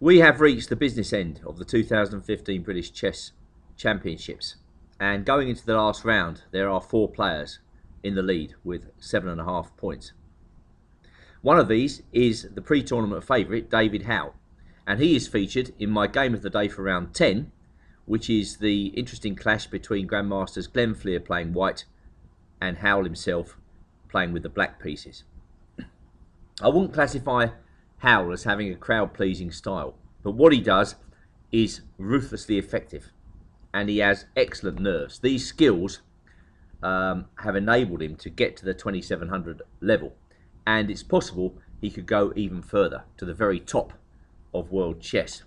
We have reached the business end of the 2015 British Chess Championships, and going into the last round there are 4 players in the lead with 7.5 points. One of these is the pre-tournament favourite David Howell, and he is featured in my game of the day for round 10, which is the interesting clash between Grandmasters Flear playing white and Howell himself playing with the black pieces. I wouldn't classify Howell as having a crowd-pleasing style, but what he does is ruthlessly effective, and he has excellent nerves. These skills have enabled him to get to the 2700 level, and it's possible he could go even further, to the very top of world chess.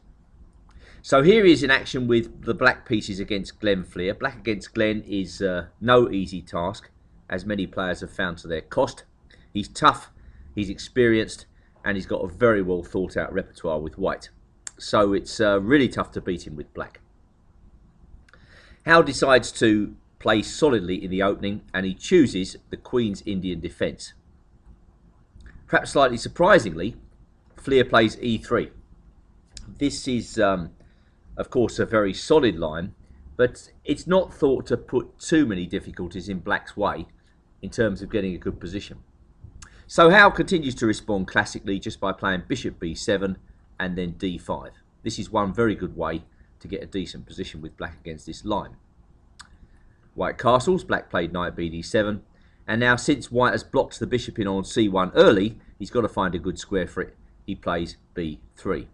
So here he is in action with the black pieces against Flear. Black against Glenn is no easy task, as many players have found to their cost. He's tough, he's experienced, and he's got a very well thought out repertoire with white. So it's really tough to beat him with black. Howell decides to play solidly in the opening, and he chooses the Queen's Indian defence. Perhaps slightly surprisingly, Flear plays e3. This is, of course, a very solid line, but it's not thought to put too many difficulties in black's way in terms of getting a good position. So Howell continues to respond classically just by playing bishop b7 and then d5. This is one very good way to get a decent position with black against this line. White castles, black played knight bd7, and now since white has blocked the bishop in on c1 early, he's got to find a good square for it. He plays b3.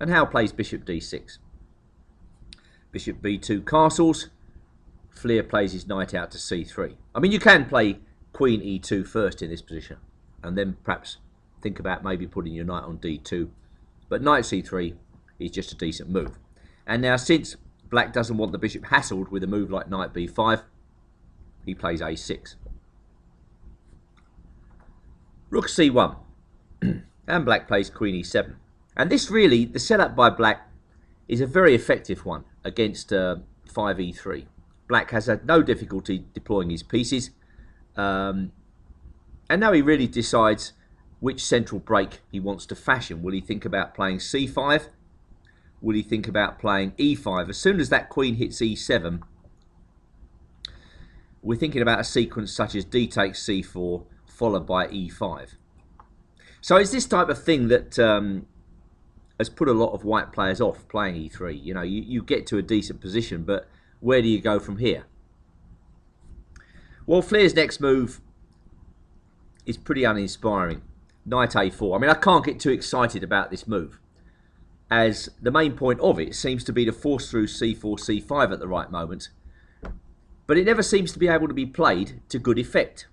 And Howell plays bishop d6. Bishop b2 castles, Flear plays his knight out to c3. I mean, you can play queen e2 first in this position, and then perhaps think about maybe putting your knight on d2. But knight c3 is just a decent move. And now since black doesn't want the bishop hassled with a move like knight b5, he plays a6. Rook c1, and black plays queen e7. And this really, the setup by black is a very effective one against 5e3. Black has had no difficulty deploying his pieces, and now he really decides which central break he wants to fashion. Will he think about playing c5? Will he think about playing e5? As soon as that queen hits e7, we're thinking about a sequence such as d takes c4 followed by e5. So it's this type of thing that has put a lot of white players off playing e3. You know, you get to a decent position, but where do you go from here? Well, Flear's next move is pretty uninspiring. Knight a4. I mean, I can't get too excited about this move, as the main point of it seems to be to force through c4, c5 at the right moment, but it never seems to be able to be played to good effect.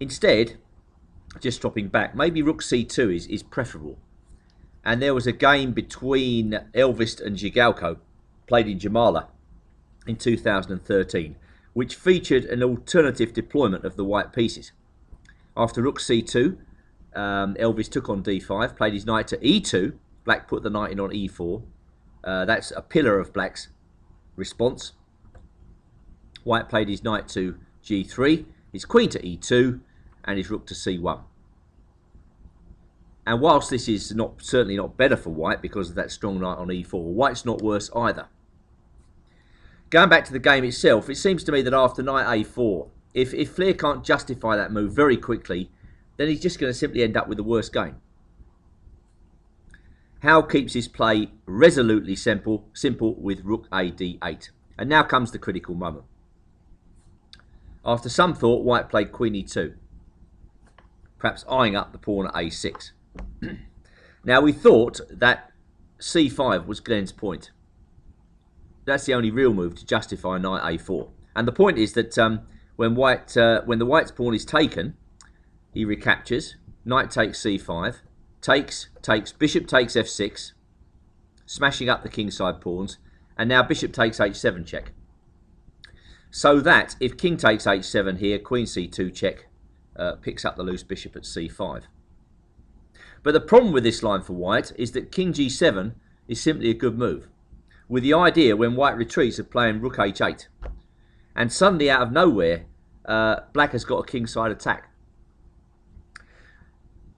Instead, just dropping back, maybe rook c2 is preferable. And there was a game between Elvis and Jigalko, played in Jamala in 2013, which featured an alternative deployment of the white pieces. After rook c2, Elvis took on d5, played his knight to e2, black put the knight in on e4. That's a pillar of black's response. White played his knight to g3, his queen to e2, and his rook to c1. And whilst this is certainly not better for white because of that strong knight on e4, white's not worse either. Going back to the game itself, it seems to me that after knight a4, if Flear can't justify that move very quickly, then he's just going to simply end up with the worst game. Howell keeps his play resolutely simple with rook a d8. And now comes the critical moment. After some thought, white played queen e2, perhaps eyeing up the pawn at a6. Now we thought that c5 was Glenn's point. That's the only real move to justify knight a4. And the point is that when the white's pawn is taken, he recaptures, knight takes c5, takes, bishop takes f6, smashing up the kingside pawns, and now bishop takes h7 check. So that if king takes h7 here, queen c2 check picks up the loose bishop at c5. But the problem with this line for white is that king g7 is simply a good move, with the idea when white retreats of playing rook h8. And suddenly out of nowhere, black has got a kingside attack.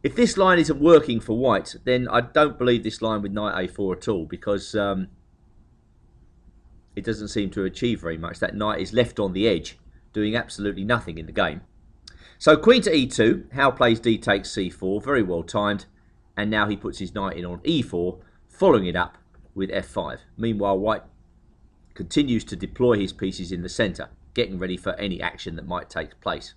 If this line isn't working for white, then I don't believe this line with knight a4 at all, because it doesn't seem to achieve very much. That knight is left on the edge, doing absolutely nothing in the game. So queen to e2, Howell plays d takes c4, very well timed, and now he puts his knight in on e4, following it up with f5. Meanwhile, white continues to deploy his pieces in the centre, getting ready for any action that might take place.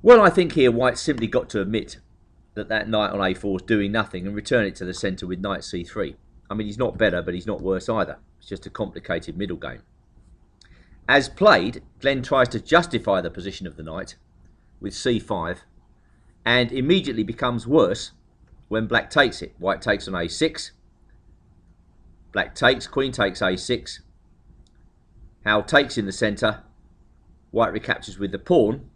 Well, I think here white simply got to admit that that knight on a4 is doing nothing and return it to the centre with knight c3. I mean, he's not better, but he's not worse either. It's just a complicated middle game. As played, Glenn tries to justify the position of the knight with c5, and immediately becomes worse when black takes it. White takes on a6, black takes, queen takes a6, Howell takes in the centre, white recaptures with the pawn.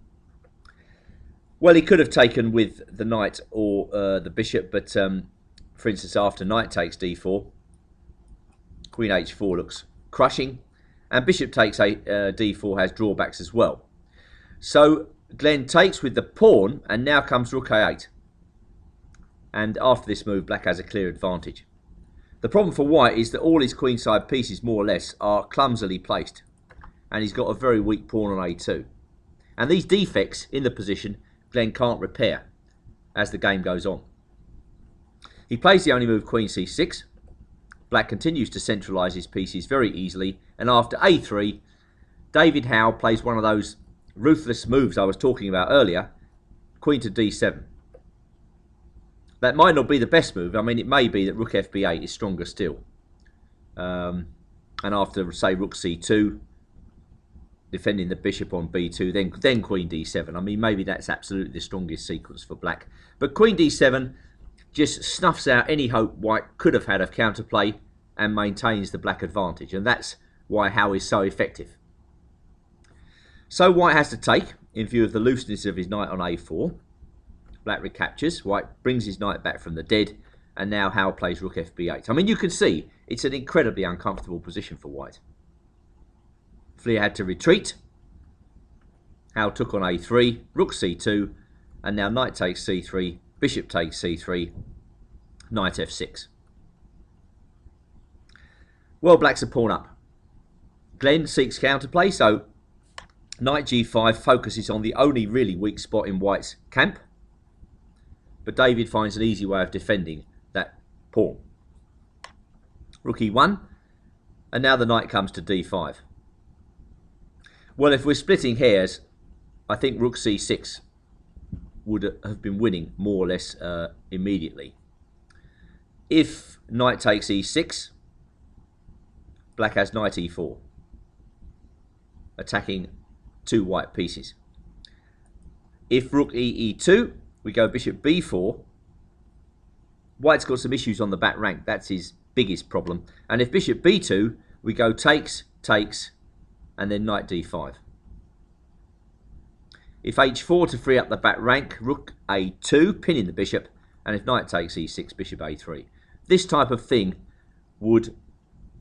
Well, he could have taken with the knight or the bishop, but for instance, after knight takes d4, queen h4 looks crushing, and bishop takes d4 has drawbacks as well. So Glenn takes with the pawn, and now comes rook a8. And after this move, black has a clear advantage. The problem for white is that all his queenside pieces, more or less, are clumsily placed, and he's got a very weak pawn on a2. And these defects in the position, Glenn can't repair as the game goes on. He plays the only move, queen c6. Black continues to centralise his pieces very easily, and after a3, David Howell plays one of those ruthless moves I was talking about earlier, queen to d7. That might not be the best move. I mean, it may be that rook fb8 is stronger still. And after, say, rook c2, defending the bishop on b2, then queen d7. I mean, maybe that's absolutely the strongest sequence for black. But queen d7 just snuffs out any hope white could have had of counterplay and maintains the black advantage. And that's why Howell is so effective. So white has to take, in view of the looseness of his knight on a4. Black recaptures, white brings his knight back from the dead, and now Howell plays rook fb8. I mean, you can see it's an incredibly uncomfortable position for white. Flear had to retreat. Howell took on a3, rook c2, and now knight takes c3, bishop takes c3, knight f6. Well, black's a pawn up. Glenn seeks counterplay, so knight g5 focuses on the only really weak spot in white's camp. But David finds an easy way of defending that pawn. Rook e1, and now the knight comes to d5. Well, if we're splitting hairs, I think rook c6 would have been winning more or less immediately. If knight takes e6, black has knight e4, attacking two white pieces. If rook e2, we go bishop b4. White's got some issues on the back rank. That's his biggest problem. And if bishop b2, we go takes, takes, and then knight d5. If h4 to free up the back rank, rook a2, pinning the bishop, and if knight takes e6, bishop a3. This type of thing would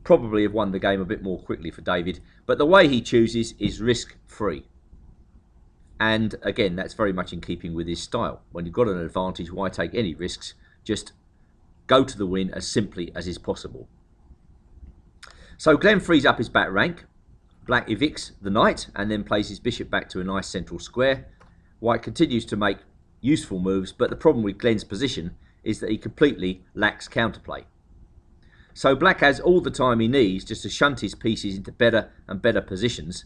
probably have won the game a bit more quickly for David, but the way he chooses is risk-free. And again, that's very much in keeping with his style. When you've got an advantage, why take any risks? Just go to the win as simply as is possible. So Glenn frees up his back rank. Black evicts the knight and then plays his bishop back to a nice central square. White continues to make useful moves, but the problem with Glenn's position is that he completely lacks counterplay. So black has all the time he needs just to shunt his pieces into better and better positions,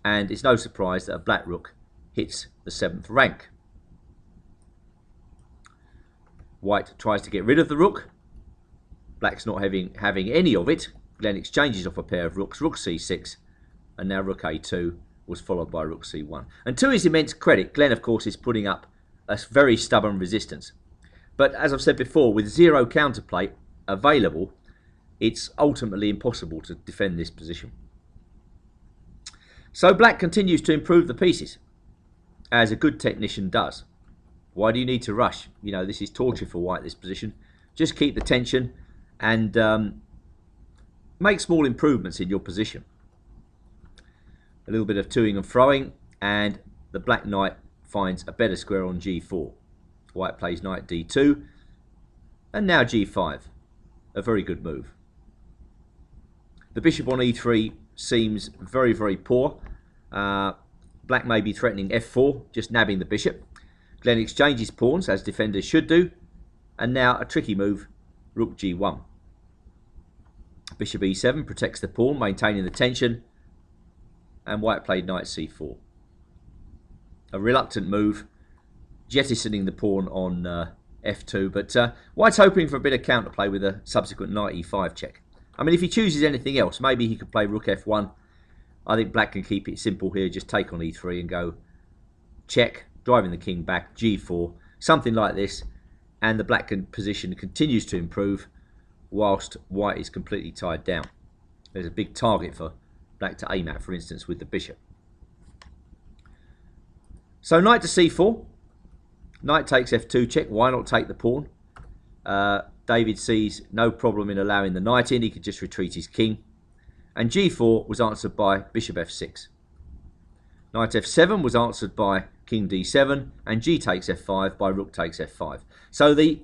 and it's no surprise that a black rook hits the 7th rank. White tries to get rid of the rook. Black's not having any of it. Glenn exchanges off a pair of rooks, rook c6, and now rook a2 was followed by rook c1. And to his immense credit, Glenn, of course, is putting up a very stubborn resistance. But as I've said before, with zero counterplay available, it's ultimately impossible to defend this position. So black continues to improve the pieces, as a good technician does. Why do you need to rush? You know, this is torture for white, this position. Just keep the tension and make small improvements in your position. A little bit of toing and froing, and the black knight finds a better square on g4. White plays knight d2, and now g5. A very good move. The bishop on e3 seems very, very poor. Black may be threatening f4, just nabbing the bishop. Glenn exchanges pawns, as defenders should do. And now a tricky move, rook g1. Bishop e7 protects the pawn, maintaining the tension. And white played knight c4. A reluctant move, jettisoning the pawn on f2. But white's hoping for a bit of counterplay with a subsequent knight e5 check. I mean, if he chooses anything else, maybe he could play rook f1. I think black can keep it simple here, just take on e3 and go check, driving the king back, g4, something like this, and the black position continues to improve whilst white is completely tied down. There's a big target for black to aim at, for instance, with the bishop. So knight to c4, knight takes f2 check, why not take the pawn? David sees no problem in allowing the knight in, he could just retreat his king. And g4 was answered by bishop f6. Knight f7 was answered by king d7, and g takes f5 by rook takes f5. So the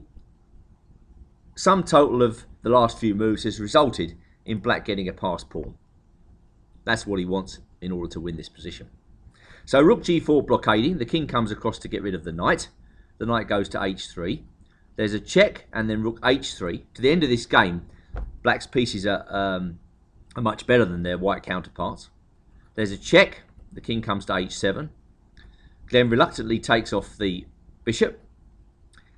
sum total of the last few moves has resulted in black getting a passed pawn. That's what he wants in order to win this position. So rook g4 blockading, the king comes across to get rid of the knight. The knight goes to h3. There's a check and then rook h3. To the end of this game, black's pieces are much better than their white counterparts. There's a check. The king comes to h7. Glenn reluctantly takes off the bishop.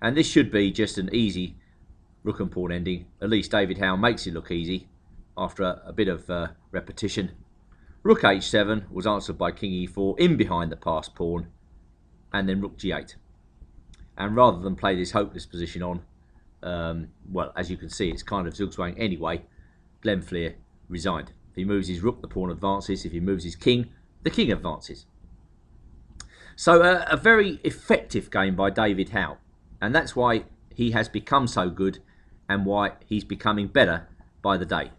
And this should be just an easy rook and pawn ending. At least David Howell makes it look easy after a bit of repetition. Rook h7 was answered by king e4 in behind the passed pawn. And then rook g8. And rather than play this hopeless position on, well, as you can see, it's kind of zugzwang anyway, Glenn Flear resigned. If he moves his rook, the pawn advances. If he moves his king, the king advances. So a very effective game by David Howell. And that's why he has become so good and why he's becoming better by the day.